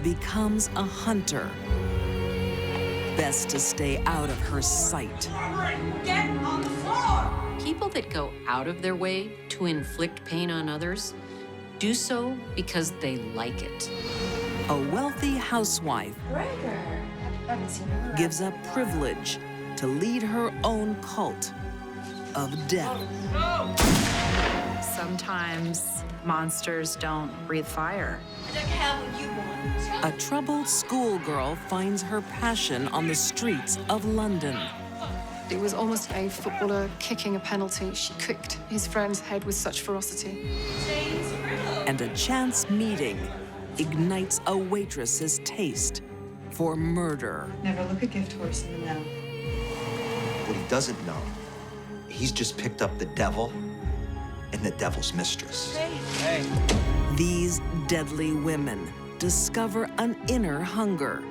becomes a hunter. Best to stay out of her sight. Get on the floor! People that go out of their way to inflict pain on others do so because they like it. A wealthy housewife gives up privilege to lead her own cult of death. Sometimes monsters don't breathe fire. I don't care what you want. A troubled schoolgirl finds her passion on the streets of London. It was almost a footballer kicking a penalty. She kicked his friend's head with such ferocity. And a chance meeting ignites a waitress's taste for murder. Never look a gift horse in the mouth. What he doesn't know, he's just picked up the devil and the devil's mistress. Hey. These deadly women discover an inner hunger,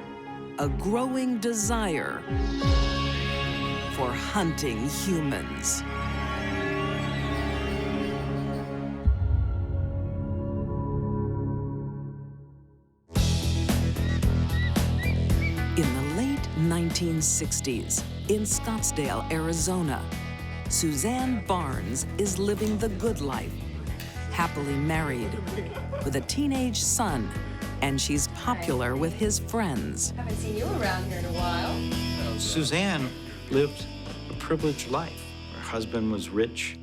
a growing desire for hunting humans. In the late 1960s, in Scottsdale, Arizona, Suzanne Barnes is living the good life, happily married, with a teenage son, and she's popular with his friends. Haven't seen you around here in a while. Suzanne lived a privileged life. Her husband was rich.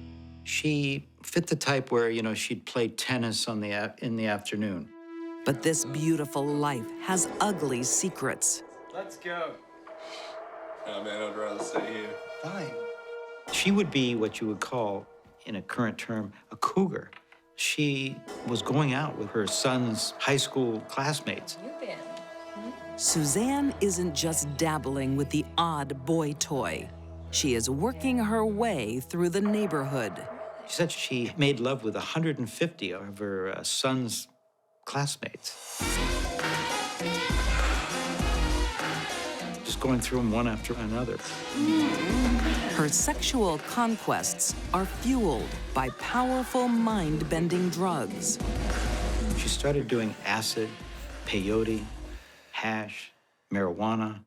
She fit the type where, she'd play tennis in the afternoon. But this beautiful life has ugly secrets. Let's go. Oh, man, I'd rather stay here. Fine. She would be what you would call, in a current term, a cougar. She was going out with her son's high school classmates. You've been. Suzanne isn't just dabbling with the odd boy toy. She is working her way through the neighborhood. She said she made love with 150 of her son's classmates. Just going through them one after another. Her sexual conquests are fueled by powerful mind-bending drugs. She started doing acid, peyote, hash, marijuana.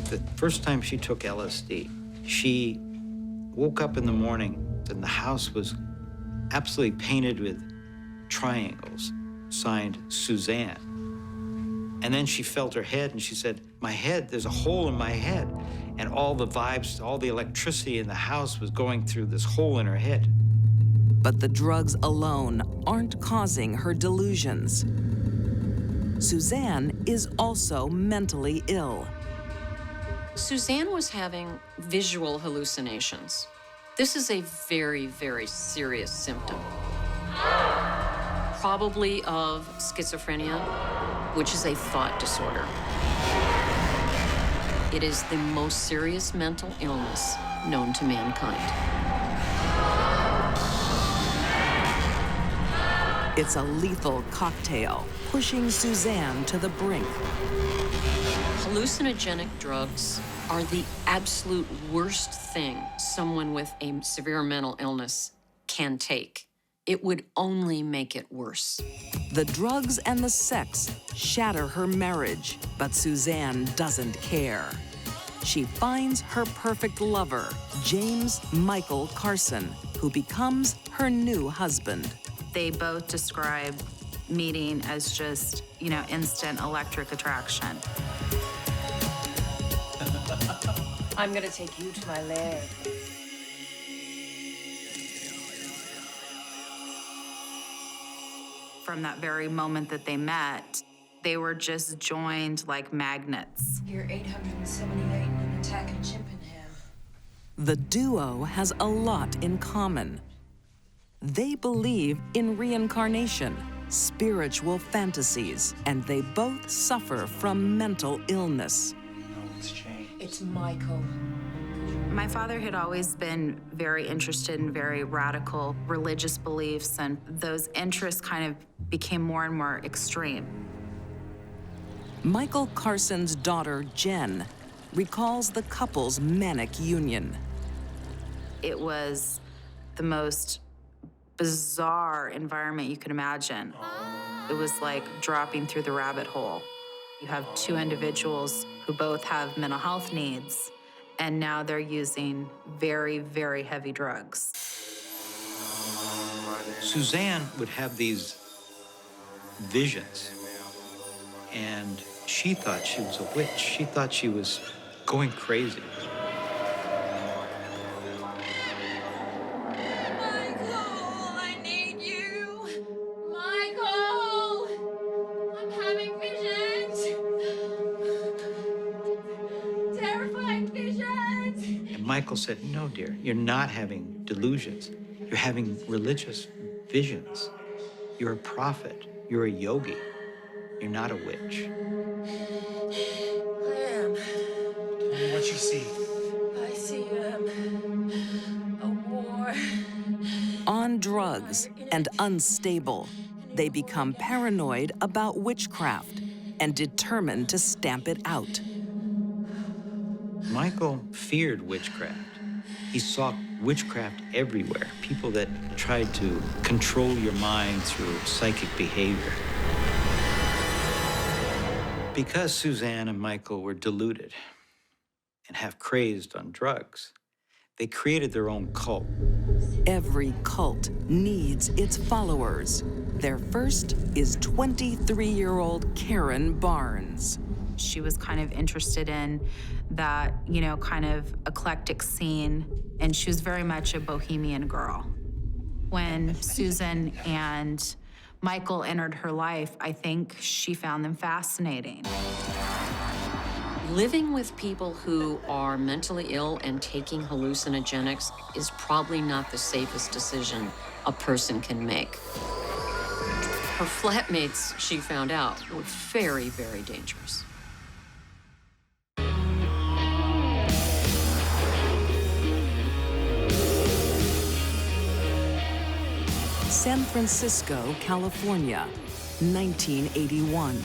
The first time she took LSD, she woke up in the morning and the house was absolutely painted with triangles, signed Suzanne. And then she felt her head and she said, my head, there's a hole in my head. And all the vibes, all the electricity in the house was going through this hole in her head. But the drugs alone aren't causing her delusions. Suzanne is also mentally ill. Suzanne was having visual hallucinations. This is a very, very serious symptom. Probably of schizophrenia, which is a thought disorder. It is the most serious mental illness known to mankind. It's a lethal cocktail, pushing Suzanne to the brink. Hallucinogenic drugs are the absolute worst thing someone with a severe mental illness can take. It would only make it worse. The drugs and the sex shatter her marriage, but Suzanne doesn't care. She finds her perfect lover, James Michael Carson, who becomes her new husband. They both describe meeting as just, instant electric attraction. I'm gonna take you to my lair. From that very moment that they met, they were just joined like magnets. You're 878 and attacking Chimpanham. The duo has a lot in common. They believe in reincarnation, spiritual fantasies, and they both suffer from mental illness. It's Michael. My father had always been very interested in very radical religious beliefs, and those interests kind of became more and more extreme. Michael Carson's daughter, Jen, recalls the couple's manic union. It was the most bizarre environment you could imagine. It was like dropping through the rabbit hole. You have two individuals who both have mental health needs, and now they're using very, very heavy drugs. Suzanne would have these visions, and she thought she was a witch. She thought she was going crazy. Michael, I need you. Michael, I'm having visions. Terrifying visions. And Michael said, no, dear, you're not having delusions. You're having religious visions. You're a prophet. You're a yogi. You're not a witch. I am. Tell me what you see. I see a war. On drugs and unstable, they become paranoid about witchcraft and determined to stamp it out. Michael feared witchcraft. He saw witchcraft everywhere, people that tried to control your mind through psychic behavior. Because Suzanne and Michael were deluded and half crazed on drugs, they created their own cult. Every cult needs its followers. Their first is 23-year-old Karen Barnes. She was kind of interested in that, you know, kind of eclectic scene, and she was very much a bohemian girl. When Susan and Michael entered her life, I think she found them fascinating. Living with people who are mentally ill and taking hallucinogenics is probably not the safest decision a person can make. Her flatmates, she found out, were very, very dangerous. San Francisco, California, 1981.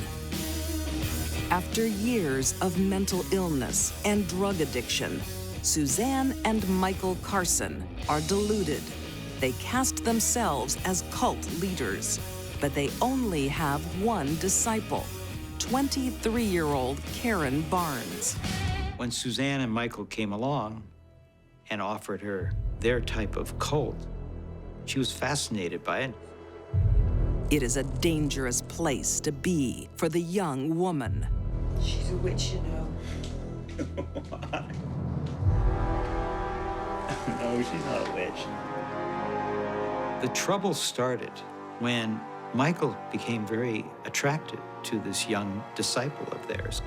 After years of mental illness and drug addiction, Suzan and Michael Carson are deluded. They cast themselves as cult leaders, but they only have one disciple, 23-year-old Karen Barnes. When Suzanne and Michael came along and offered her their type of cult, she was fascinated by it. It is a dangerous place to be for the young woman. She's a witch, you know. No, she's not a witch. The trouble started when Michael became very attracted to this young disciple of theirs.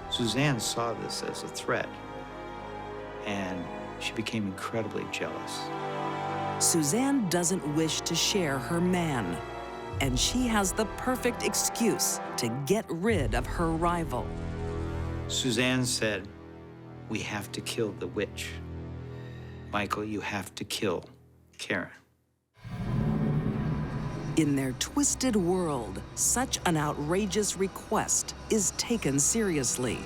Suzanne saw this as a threat, and she became incredibly jealous. Suzanne doesn't wish to share her man, and she has the perfect excuse to get rid of her rival. Suzanne said, "We have to kill the witch. Michael, you have to kill Karen." In their twisted world, such an outrageous request is taken seriously.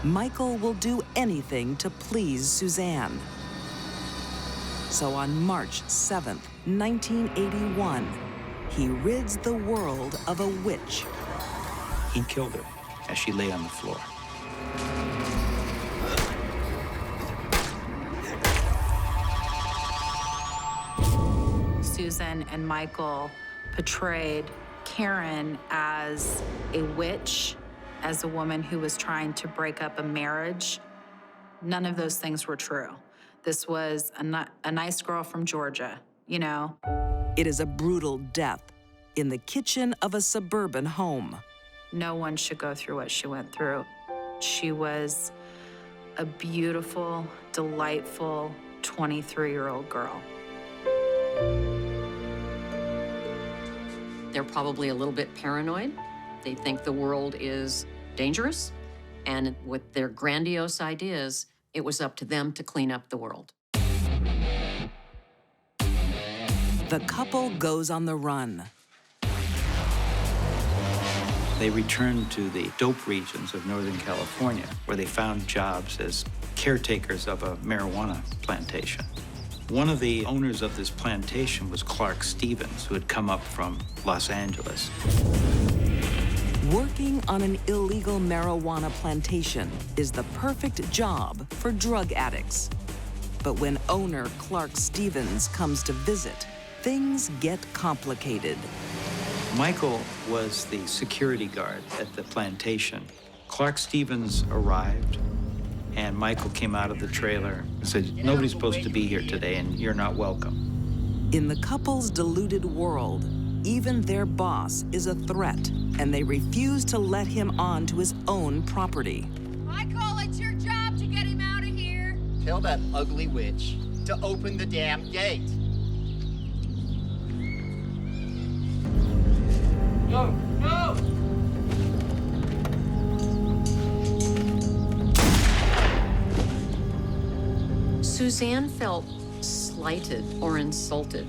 Michael will do anything to please Suzanne. So on March 7th, 1981, he rids the world of a witch. He killed her as she lay on the floor. Susan and Michael portrayed Karen as a witch, as a woman who was trying to break up a marriage. None of those things were true. This was a nice girl from Georgia, you know. It is a brutal death in the kitchen of a suburban home. No one should go through what she went through. She was a beautiful, delightful 23-year-old girl. They're probably a little bit paranoid. They think the world is dangerous, and with their grandiose ideas, it was up to them to clean up the world. The couple goes on the run. They returned to the dope regions of Northern California, where they found jobs as caretakers of a marijuana plantation. One of the owners of this plantation was Clark Stevens, who had come up from Los Angeles. Working on an illegal marijuana plantation is the perfect job for drug addicts. But when owner Clark Stevens comes to visit, things get complicated. Michael was the security guard at the plantation. Clark Stevens arrived, and Michael came out of the trailer and said, "Nobody's supposed to be here today, and you're not welcome." In the couple's deluded world, even their boss is a threat, and they refuse to let him on to his own property. Michael, it's your job to get him out of here. Tell that ugly witch to open the damn gate. No, no! Suzanne felt slighted or insulted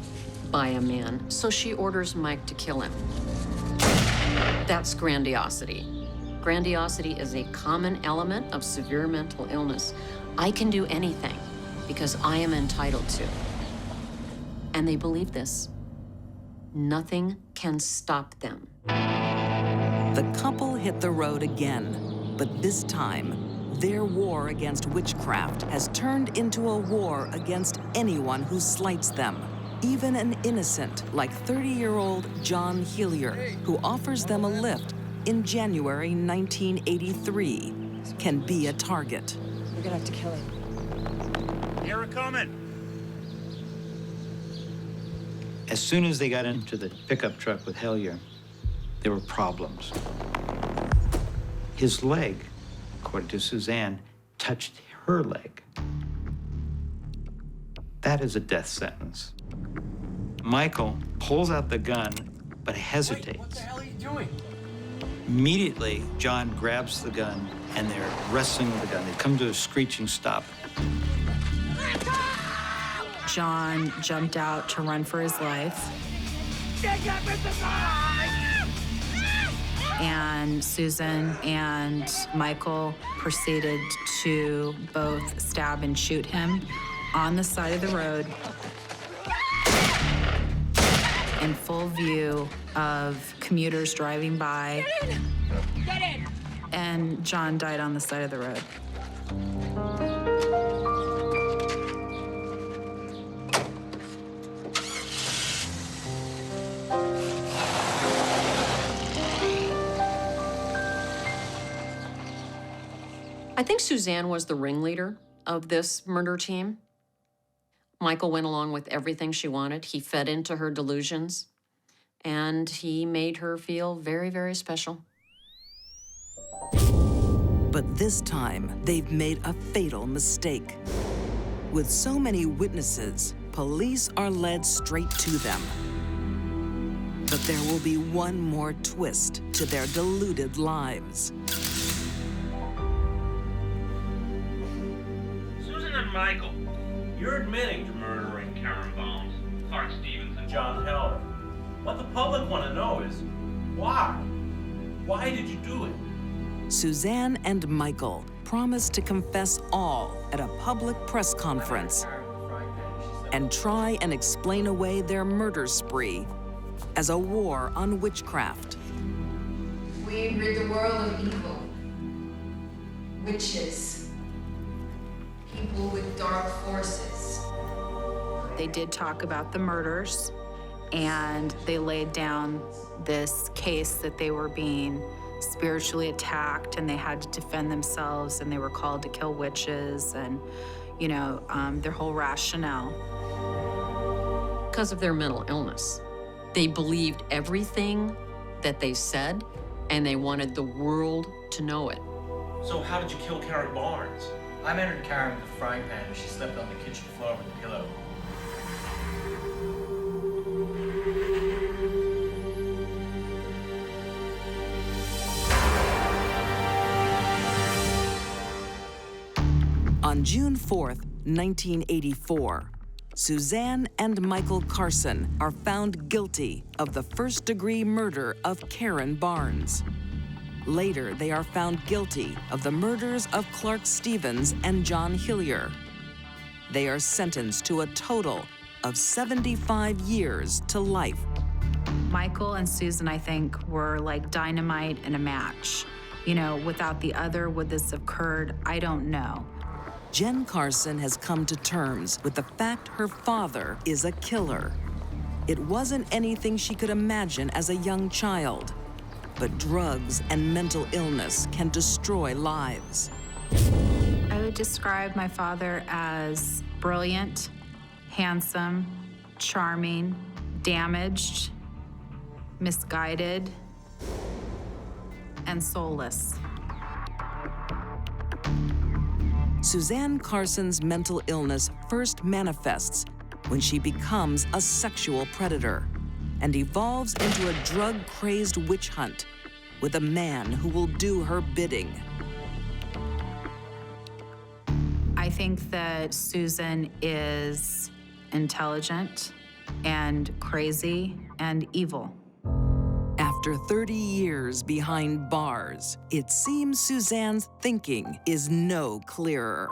by a man, so she orders Mike to kill him. That's grandiosity. Grandiosity is a common element of severe mental illness. I can do anything because I am entitled to. And they believe this. Nothing can stop them. The couple hit the road again, but this time, their war against witchcraft has turned into a war against anyone who slights them. Even an innocent, like 30-year-old John Hillier, who offers them a lift in January 1983, can be a target. We're gonna have to kill him. Here we're coming. As soon as they got into the pickup truck with Hillier, there were problems. His leg, according to Suzanne, touched her leg. That is a death sentence. Michael pulls out the gun, but hesitates. Wait, what the hell are you doing? Immediately, John grabs the gun, and they're wrestling with the gun. They come to a screeching stop. John jumped out to run for his life. And Susan and Michael proceeded to both stab and shoot him on the side of the road in full view of commuters driving by. Get in! And John died on the side of the road. I think Suzanne was the ringleader of this murder team. Michael went along with everything she wanted. He fed into her delusions, and he made her feel very, very special. But this time, they've made a fatal mistake. With so many witnesses, police are led straight to them. But there will be one more twist to their deluded lives. Susan and Michael, you're admitting to murdering Karen Bones, Clark Stevens, and John Heller. What the public want to know is, why? Why did you do it? Suzanne and Michael promised to confess all at a public press conference and try and explain away their murder spree as a war on witchcraft. We rid the world of evil. Witches. People with dark forces. They did talk about the murders, and they laid down this case that they were being spiritually attacked and they had to defend themselves and they were called to kill witches and, you know, their whole rationale. Because of their mental illness. They believed everything that they said, and they wanted the world to know it. So how did you kill Karen Barnes? I murdered Karen with a frying pan and she slept on the kitchen floor with a pillow. On June 4th, 1984, Suzanne and Michael Carson are found guilty of the first-degree murder of Karen Barnes. Later, they are found guilty of the murders of Clark Stevens and John Hillier. they are sentenced to a total of 75 years to life. Michael and Susan, I think, were like dynamite in a match. You know, without the other, would this have occurred? I don't know. Jen Carson has come to terms with the fact her father is a killer. It wasn't anything she could imagine as a young child, but drugs and mental illness can destroy lives. I would describe my father as brilliant, handsome, charming, damaged, misguided, and soulless. Suzan Carson's mental illness first manifests when she becomes a sexual predator and evolves into a drug-crazed witch hunt with a man who will do her bidding. I think that Susan is intelligent and crazy and evil. After 30 years behind bars, it seems Suzanne's thinking is no clearer.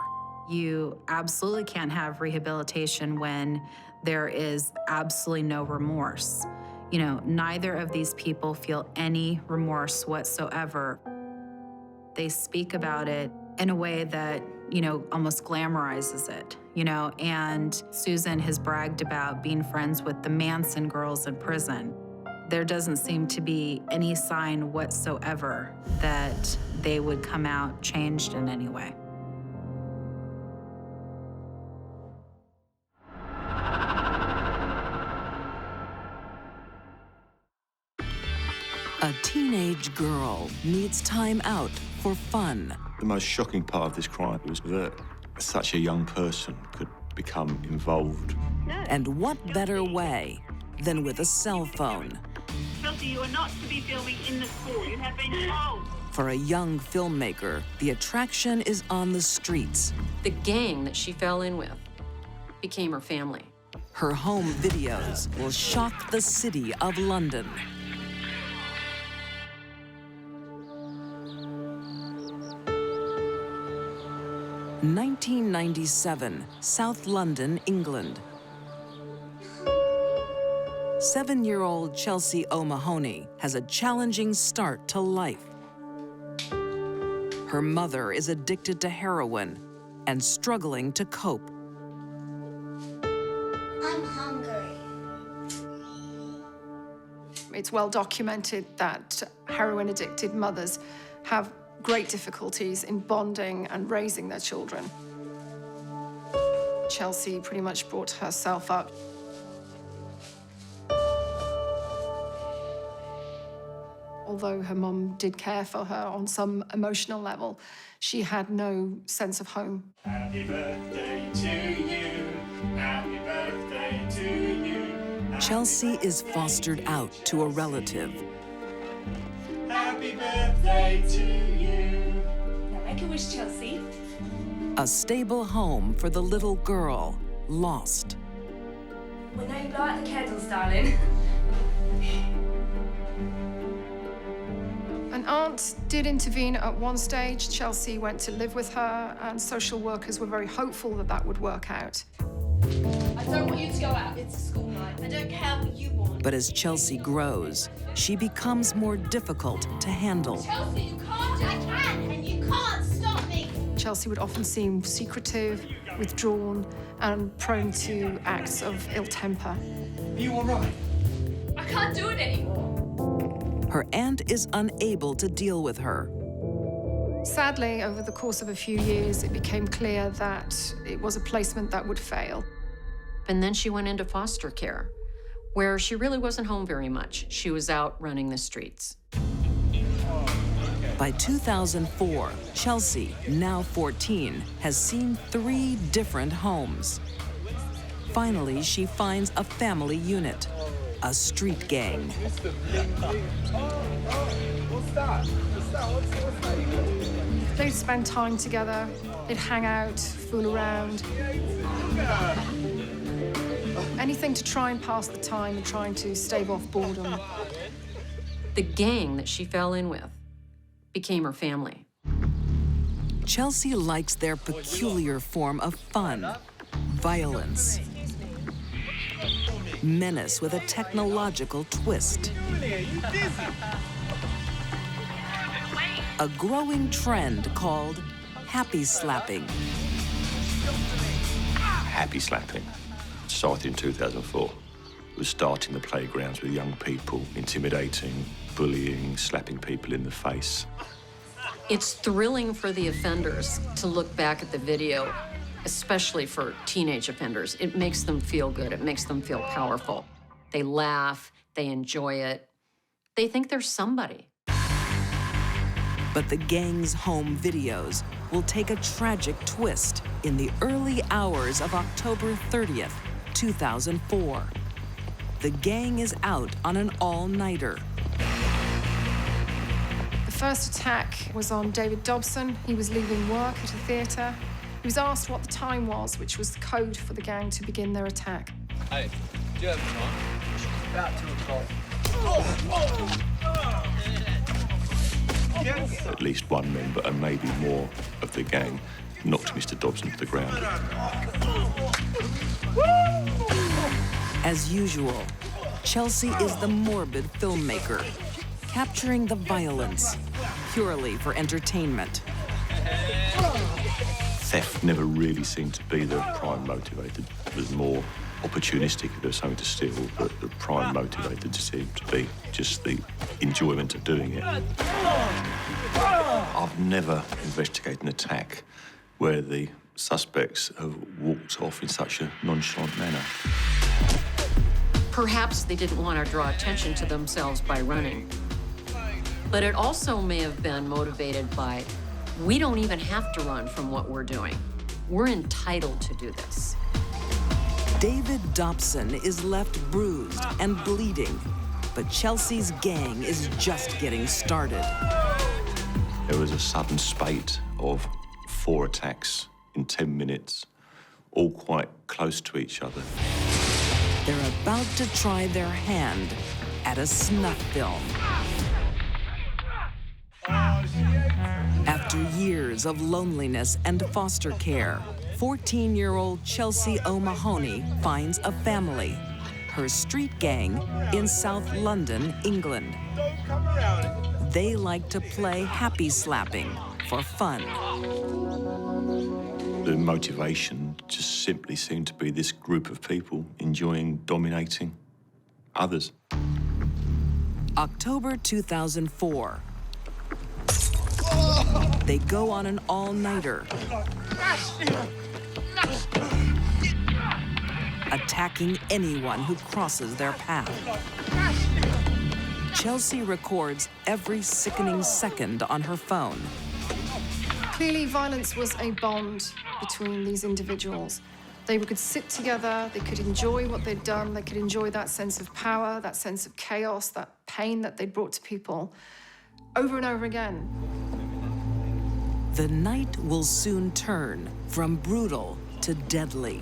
You absolutely can't have rehabilitation when there is absolutely no remorse. You know, neither of these people feel any remorse whatsoever. They speak about it in a way that, you know, almost glamorizes it, you know, and Susan has bragged about being friends with the Manson girls in prison. There doesn't seem to be any sign whatsoever that they would come out changed in any way. A teenage girl needs time out for fun. The most shocking part of this crime was that such a young person could become involved. And what better way than with a cell phone? Chelsea, you are not to be filming in the school. You have been told. For a young filmmaker, the attraction is on the streets. The gang that she fell in with became her family. Her home videos will shock the city of London. In 1997, South London, England. 7-year-old Chelsea O'Mahony has a challenging start to life. Her mother is addicted to heroin and struggling to cope. I'm hungry. It's well documented that heroin-addicted mothers have great difficulties in bonding and raising their children. Chelsea pretty much brought herself up. Although her mum did care for her on some emotional level, she had no sense of home. Happy birthday to you. Happy birthday to you. Chelsea is fostered out to a relative. Happy birthday to you. Now make a wish, Chelsea. A stable home for the little girl lost. Well, now you blow out the candles, darling. An aunt did intervene at one stage. Chelsea went to live with her, and social workers were very hopeful that that would work out. I don't want you to go out. It's a school night. I don't care what you want. But as Chelsea grows, she becomes more difficult to handle. Chelsea, you can't. I can, and you can't stop me. Chelsea would often seem secretive, withdrawn, and prone to acts of ill temper. Are you all right? I can't do it anymore. Her aunt is unable to deal with her. Sadly, over the course of a few years, it became clear that it was a placement that would fail. And then she went into foster care, where she really wasn't home very much. She was out running the streets. By 2004, Chelsea, now 14, has seen 3 different homes. Finally, she finds a family unit, a street gang. What's that? They'd spend time together, they'd hang out, fool around. Anything to try and pass the time and trying to stave off boredom. The gang that she fell in with became her family. Chelsea likes their peculiar form of fun, violence. Menace with a technological twist. A growing trend called happy slapping. Happy slapping started in 2004. It was starting the playgrounds with young people, intimidating, bullying, slapping people in the face. It's thrilling for the offenders to look back at the video, especially for teenage offenders. It makes them feel good. It makes them feel powerful. They laugh, they enjoy it. They think they're somebody. But the gang's home videos will take a tragic twist in the early hours of October 30th, 2004. The gang is out on an all-nighter. The first attack was on David Dobson. He was leaving work at a theatre. He was asked what the time was, which was the code for the gang to begin their attack. Hey, do you have time? About 2 o'clock. At least one member, and maybe more, of the gang knocked Mr. Dobson to the ground. As usual, Chelsea is the morbid filmmaker, capturing the violence purely for entertainment. Theft never really seemed to be the prime motivator. It was more opportunistic if there was something to steal, but the prime motivator seemed to be just the enjoyment of doing it. I've never investigated an attack where the suspects have walked off in such a nonchalant manner. Perhaps they didn't want to draw attention to themselves by running. But it also may have been motivated by, we don't even have to run from what we're doing. We're entitled to do this. David Dobson is left bruised and bleeding, but Chelsea's gang is just getting started. There was a sudden spate of 4 attacks in 10 minutes, all quite close to each other. They're about to try their hand at a snuff film. After years of loneliness and foster care, 14-year-old Chelsea O'Mahony finds a family, her street gang in South London, England. They like to play happy slapping for fun. The motivation just simply seemed to be this group of people enjoying dominating others. October 2004. They go on an all-nighter, attacking anyone who crosses their path. Chelsea records every sickening second on her phone. Clearly, violence was a bond between these individuals. They could sit together, they could enjoy what they'd done, they could enjoy that sense of power, that sense of chaos, that pain that they'd brought to people, over and over again. The night will soon turn from brutal to deadly.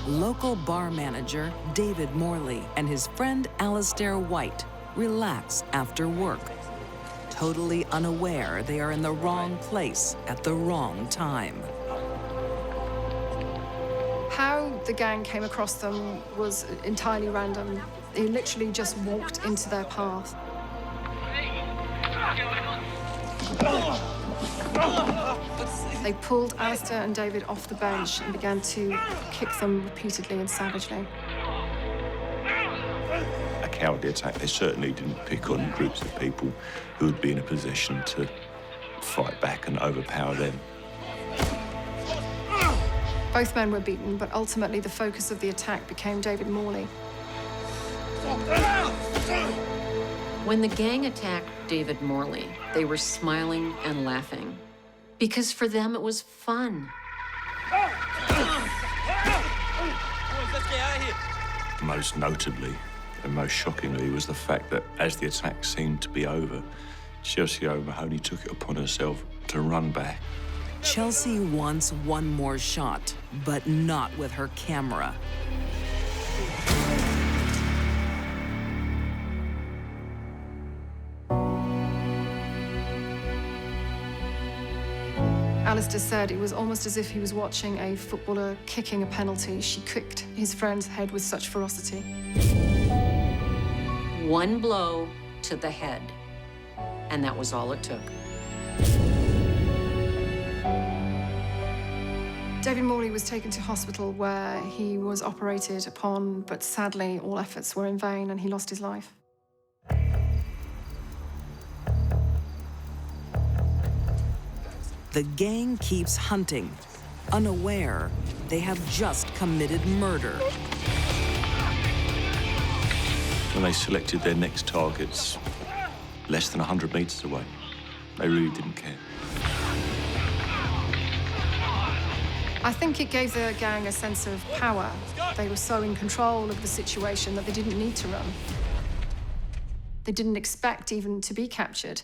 Local bar manager David Morley and his friend Alistair White relax after work, totally unaware they are in the wrong place at the wrong time. How the gang came across them was entirely random. They literally just walked into their path. They pulled Alistair and David off the bench and began to kick them repeatedly and savagely. A cowardly attack. They certainly didn't pick on groups of people who would be in a position to fight back and overpower them. Both men were beaten, but ultimately the focus of the attack became David Morley. When the gang attacked David Morley, they were smiling and laughing, because for them it was fun. Most notably and most shockingly was the fact that as the attack seemed to be over, Chelsea O'Mahony took it upon herself to run back. Chelsea wants one more shot, but not with her camera. Alistair said it was almost as if he was watching a footballer kicking a penalty. She kicked his friend's head with such ferocity. One blow to the head, and that was all it took. David Morley was taken to hospital where he was operated upon, but sadly all efforts were in vain and he lost his life. The gang keeps hunting, unaware they have just committed murder. When they selected their next targets, less than 100 meters away, they really didn't care. I think it gave the gang a sense of power. They were so in control of the situation that they didn't need to run. They didn't expect even to be captured.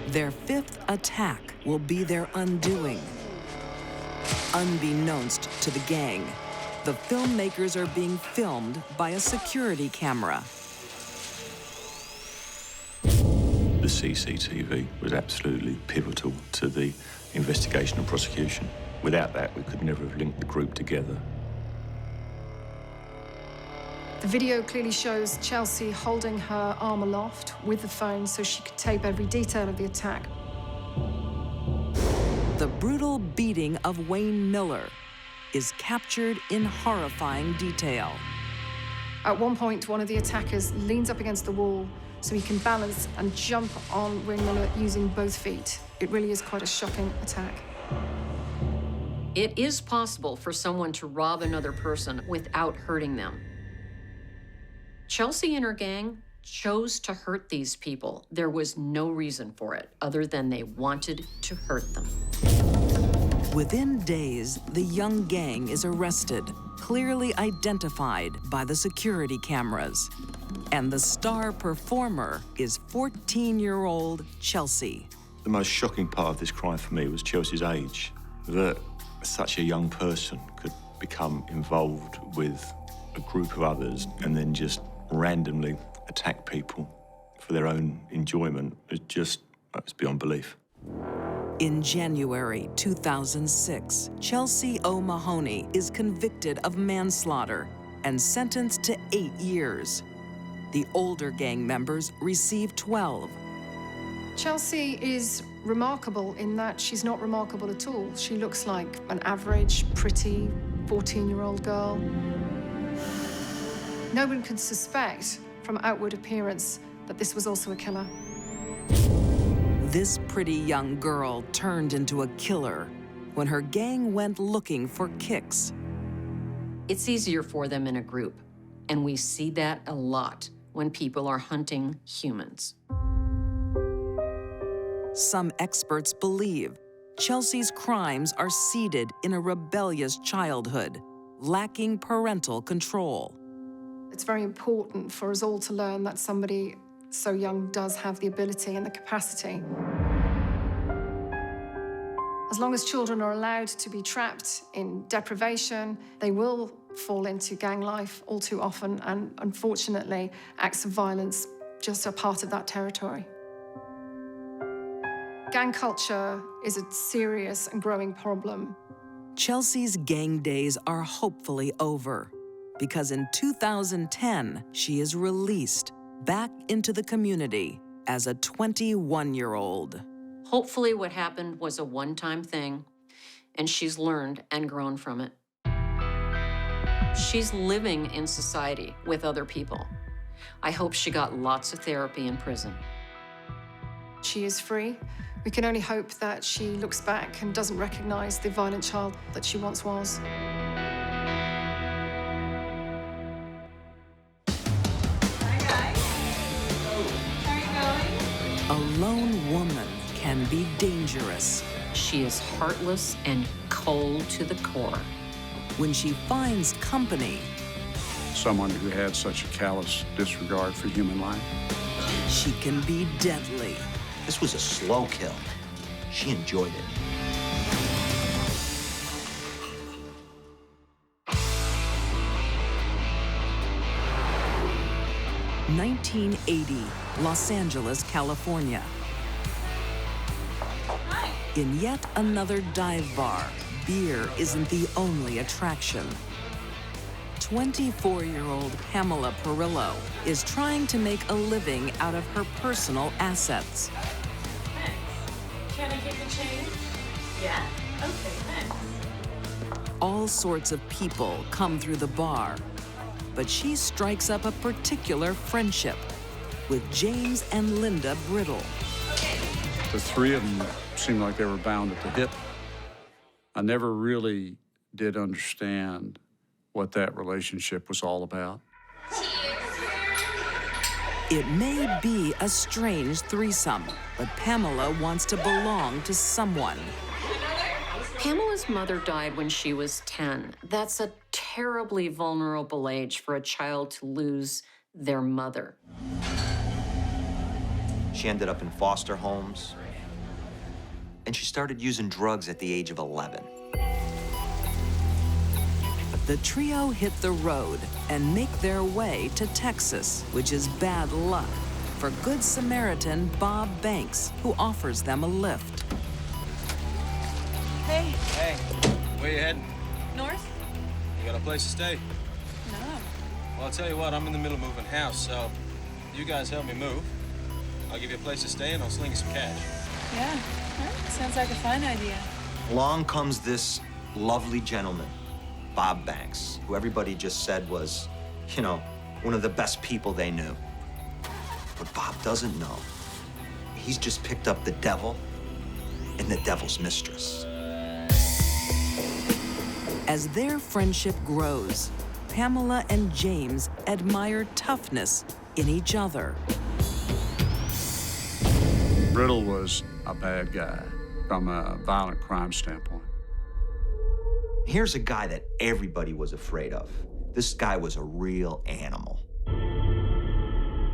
Their fifth attack will be their undoing. Unbeknownst to the gang, the filmmakers are being filmed by a security camera. The CCTV was absolutely pivotal to the investigation and prosecution. Without that, we could never have linked the group together. The video clearly shows Chelsea holding her arm aloft with the phone so she could tape every detail of the attack. The brutal beating of Wayne Miller is captured in horrifying detail. At one point, one of the attackers leans up against the wall so he can balance and jump on Wayne Miller using both feet. It really is quite a shocking attack. It is possible for someone to rob another person without hurting them. Chelsea and her gang chose to hurt these people. There was no reason for it other than they wanted to hurt them. Within days, the young gang is arrested, clearly identified by the security cameras. And the star performer is 14-year-old Chelsea. The most shocking part of this crime for me was Chelsea's age, that such a young person could become involved with a group of others and then just randomly attack people for their own enjoyment. It's beyond belief. In January 2006, Chelsea O'Mahony is convicted of manslaughter and sentenced to 8 years. The older gang members receive 12. Chelsea is remarkable in that she's not remarkable at all. She looks like an average, pretty 14-year-old girl. No one could suspect from outward appearance that this was also a killer. This pretty young girl turned into a killer when her gang went looking for kicks. It's easier for them in a group, and we see that a lot when people are hunting humans. Some experts believe Chelsea's crimes are seeded in a rebellious childhood, lacking parental control. It's very important for us all to learn that somebody so young does have the ability and the capacity. As long as children are allowed to be trapped in deprivation, they will fall into gang life all too often, and unfortunately, acts of violence just are part of that territory. Gang culture is a serious and growing problem. Chelsea's gang days are hopefully over, because in 2010, she is released back into the community as a 21-year-old. Hopefully what happened was a one-time thing, and she's learned and grown from it. She's living in society with other people. I hope she got lots of therapy in prison. She is free. We can only hope that she looks back and doesn't recognize the violent child that she once was. A lone woman can be dangerous. She is heartless and cold to the core. When she finds company, someone who had such a callous disregard for human life, she can be deadly. This was a slow kill. She enjoyed it. 1980, Los Angeles, California. In yet another dive bar, beer isn't the only attraction. 24-year-old Pamela Perillo is trying to make a living out of her personal assets. Can I get the change? Yeah? Okay, thanks. All sorts of people come through the bar, but she strikes up a particular friendship with James and Linda Brittle. The three of them seemed like they were bound at the hip. I never really did understand what that relationship was all about. It may be a strange threesome, but Pamela wants to belong to someone. Pamela's mother died when she was 10. That's a terribly vulnerable age for a child to lose their mother. She ended up in foster homes, and she started using drugs at the age of 11. The trio hit the road and make their way to Texas, which is bad luck for Good Samaritan Bob Banks, who offers them a lift. Hey. Hey, where you heading? North? You got a place to stay? No. Well, I'll tell you what, I'm in the middle of moving house, so you guys help me move. I'll give you a place to stay and I'll sling you some cash. Yeah, sounds like a fine idea. Along comes this lovely gentleman, Bob Banks, who everybody just said was, you know, one of the best people they knew. But Bob doesn't know. He's just picked up the devil and the devil's mistress. As their friendship grows, Pamela and James admire toughness in each other. Brittle was a bad guy from a violent crime standpoint. Here's a guy that everybody was afraid of. This guy was a real animal.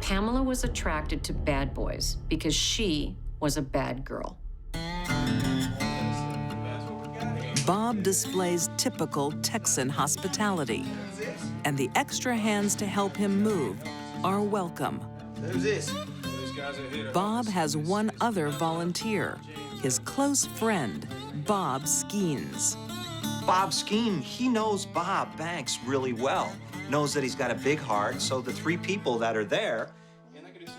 Pamela was attracted to bad boys because she was a bad girl. Bob displays typical Texan hospitality, and the extra hands to help him move are welcome. Who's this? Bob has one other volunteer, his close friend, Bob Skeens. Bob Skeen, he knows Bob Banks really well. Knows that he's got a big heart, so the three people that are there,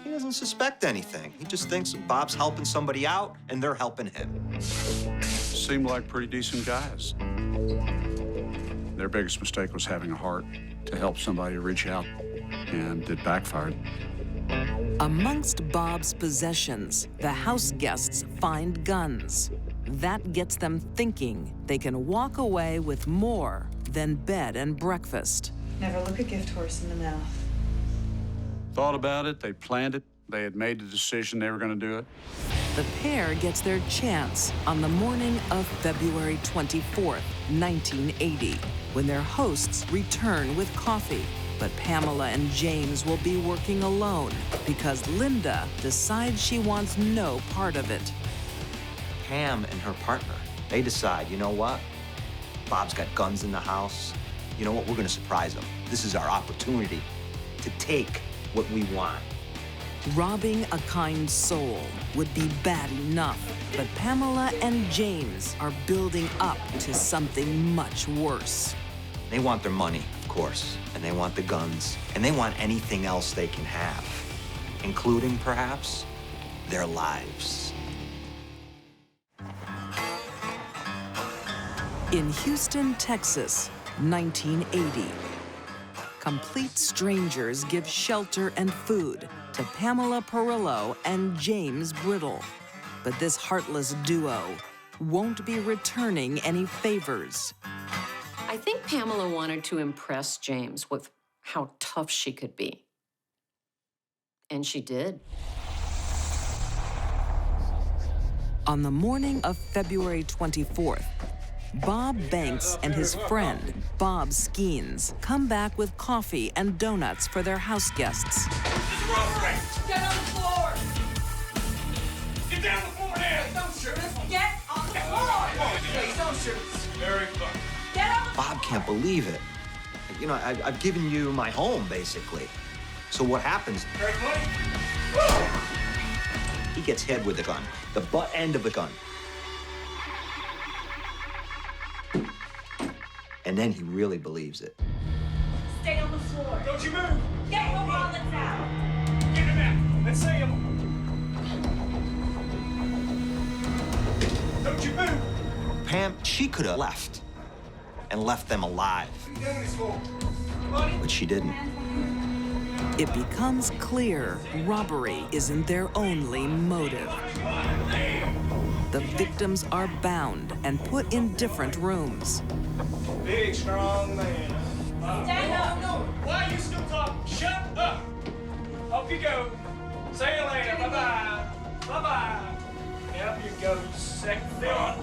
he doesn't suspect anything. He just thinks Bob's helping somebody out, and they're helping him. Seemed like pretty decent guys. Their biggest mistake was having a heart to help somebody reach out, and it backfired. Amongst Bob's possessions, the house guests find guns. That gets them thinking they can walk away with more than bed and breakfast. Never look a gift horse in the mouth. Thought about it, they planned it, they had made the decision they were going to do it. The pair gets their chance on the morning of February 24th, 1980, when their hosts return with coffee. But Pamela and James will be working alone because Linda decides she wants no part of it. Pam and her partner, they decide, you know what? Bob's got guns in the house. You know what? We're going to surprise him. This is our opportunity to take what we want. Robbing a kind soul would be bad enough, but Pamela and James are building up to something much worse. They want their money, of course, and they want the guns, and they want anything else they can have, including, perhaps, their lives. In Houston, Texas, 1980, complete strangers give shelter and food to Pamela Perillo and James Brittle. But this heartless duo won't be returning any favors. I think Pamela wanted to impress James with how tough she could be. And she did. On the morning of February 24th, Bob Banks and his friend, Bob Skeens, come back with coffee and donuts for their house guests. Get on the floor! Get down the floor now! Don't shoot us! Get on the floor! Please don't shoot us! Very fun. Get on the Bob can't believe it. You know, I've given you my home, basically. So what happens? He gets hit with the gun, the butt end of the gun. And then he really believes it. Stay on the floor. Don't you move! Get your wallets out. Get him out! Let's see him! Don't you move! Pam, she could have left and left them alive. What are you doing this for? But she didn't. It becomes clear robbery isn't their only motive. The victims are bound and put in different rooms. Big, strong man. Stand up. No. Why are you still talking? Shut up! Off you go. See you later. Bye-bye. Bye-bye. Up you go, you sick villain.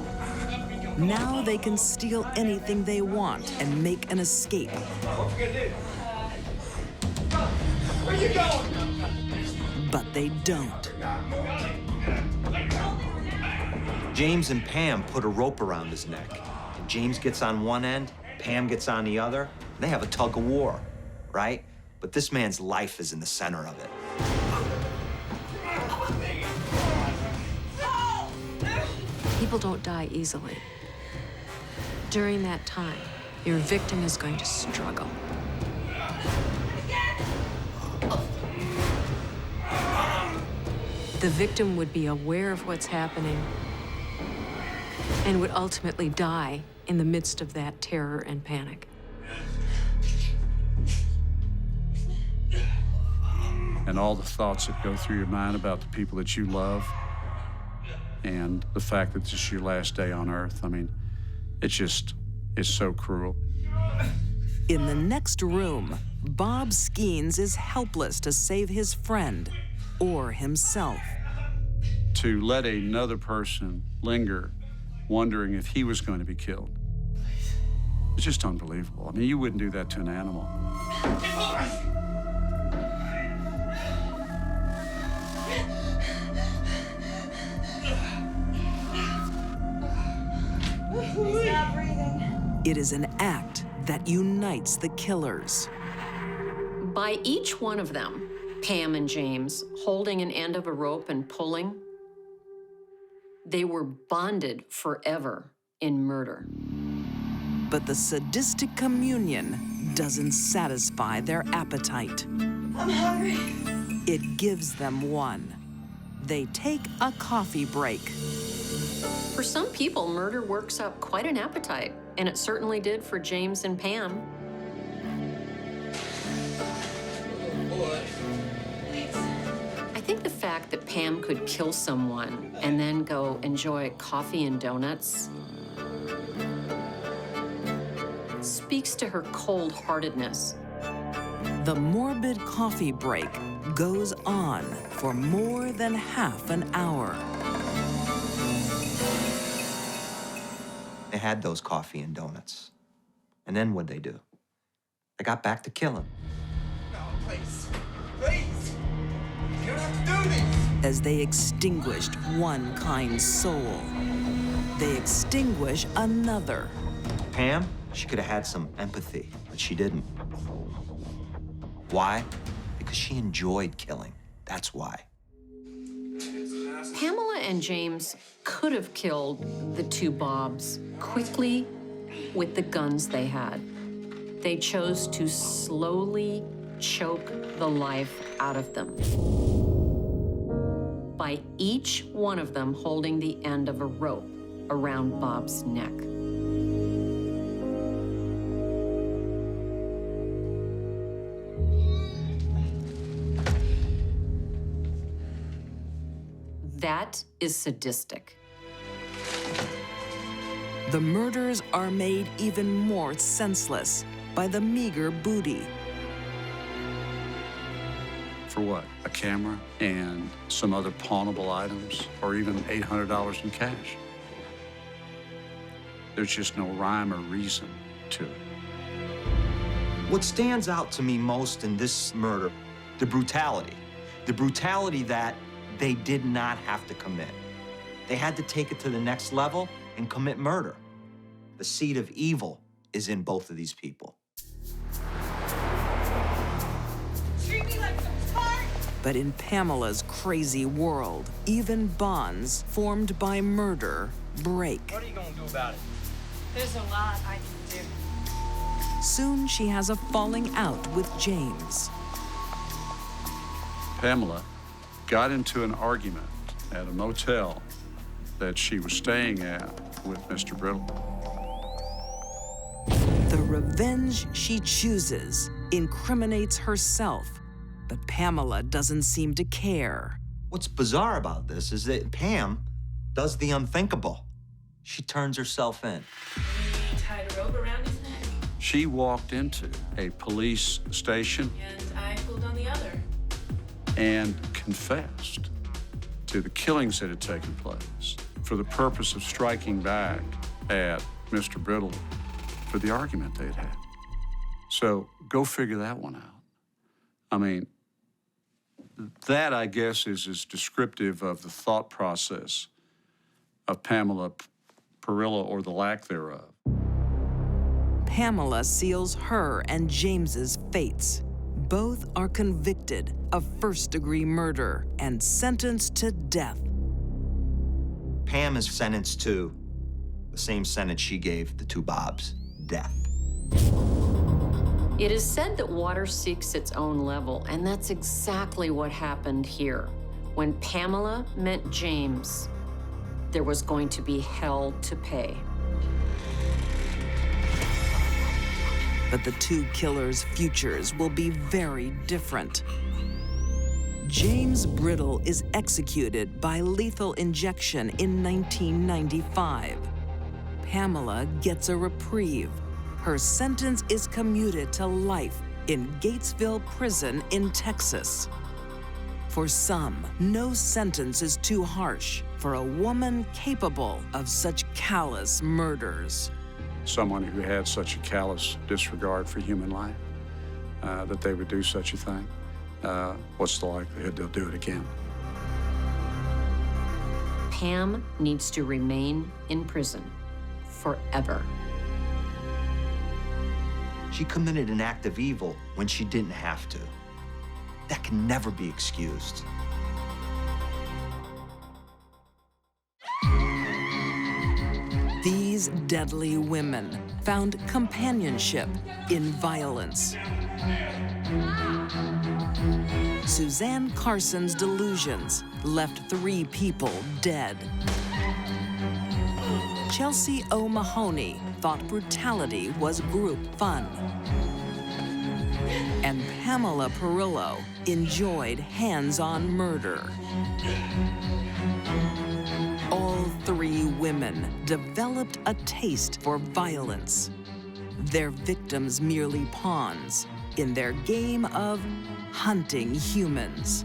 Now they can steal anything they want and make an escape. What you gonna do? Where you going? But they don't. James and Pam put a rope around his neck. James gets on one end, Pam gets on the other. They have a tug of war, right? But this man's life is in the center of it. People don't die easily. During that time, your victim is going to struggle. The victim would be aware of what's happening and would ultimately die in the midst of that terror and panic. And all the thoughts that go through your mind about the people that you love and the fact that this is your last day on Earth, I mean, it's so cruel. In the next room, Bob Skeens is helpless to save his friend or himself. To let another person linger, wondering if he was going to be killed, it's just unbelievable. I mean, you wouldn't do that to an animal. He's not breathing. It is an act that unites the killers. By each one of them, Pam and James, holding an end of a rope and pulling, they were bonded forever in murder. But the sadistic communion doesn't satisfy their appetite. I'm hungry. It gives them one. They take a coffee break. For some people, murder works up quite an appetite, and it certainly did for James and Pam. I think the fact that Pam could kill someone and then go enjoy coffee and donuts speaks to her cold-heartedness. The morbid coffee break goes on for more than half an hour. They had those coffee and donuts. And then what'd they do? They got back to killing. No, please. Please. You don't have to do this. As they extinguished one kind soul, they extinguish another. Pam, she could have had some empathy, but she didn't. Why? Because she enjoyed killing. That's why. Pamela and James could have killed the two Bobs quickly with the guns they had. They chose to slowly choke the life out of them by each one of them holding the end of a rope around Bob's neck. That is sadistic. The murders are made even more senseless by the meager booty. For what? A camera and some other pawnable items, or even $800 in cash. There's just no rhyme or reason to it. What stands out to me most in this murder, the brutality. The brutality that they did not have to commit. They had to take it to the next level and commit murder. The seed of evil is in both of these people. Treat me like But in Pamela's crazy world, even bonds formed by murder break. What are you gonna do about it? There's a lot I can do. Soon she has a falling out with James. Pamela got into an argument at a motel that she was staying at with Mr. Brittle. The revenge she chooses incriminates herself, but Pamela doesn't seem to care. What's bizarre about this is that Pam does the unthinkable. She turns herself in. He tied a rope around his neck, She walked into a police station and I pulled on the other. and confessed to the killings that had taken place for the purpose of striking back at Mr. Brittle for the argument they'd had. So go figure that one out. I mean, that, I guess, is as descriptive of the thought process of Pamela Perillo, or the lack thereof. Pamela seals her and James's fates. Both are convicted of first-degree murder and sentenced to death. Pam is sentenced to the same sentence she gave the two Bobs, death. It is said that water seeks its own level, and that's exactly what happened here. When Pamela met James, there was going to be hell to pay. But the two killers' futures will be very different. James Brittle is executed by lethal injection in 1995. Pamela gets a reprieve. Her sentence is commuted to life in Gatesville Prison in Texas. For some, no sentence is too harsh for a woman capable of such callous murders. Someone who had such a callous disregard for human life, that they would do such a thing, what's the likelihood they'll do it again? Pam needs to remain in prison forever. She committed an act of evil when she didn't have to. That can never be excused. These deadly women found companionship in violence. Suzan Carson's Delusions left 3 people dead. Chelsea O'Mahony thought brutality was group fun. And Pamela Perillo enjoyed hands-on murder. All 3 women developed a taste for violence. Their victims merely pawns in their game of hunting humans.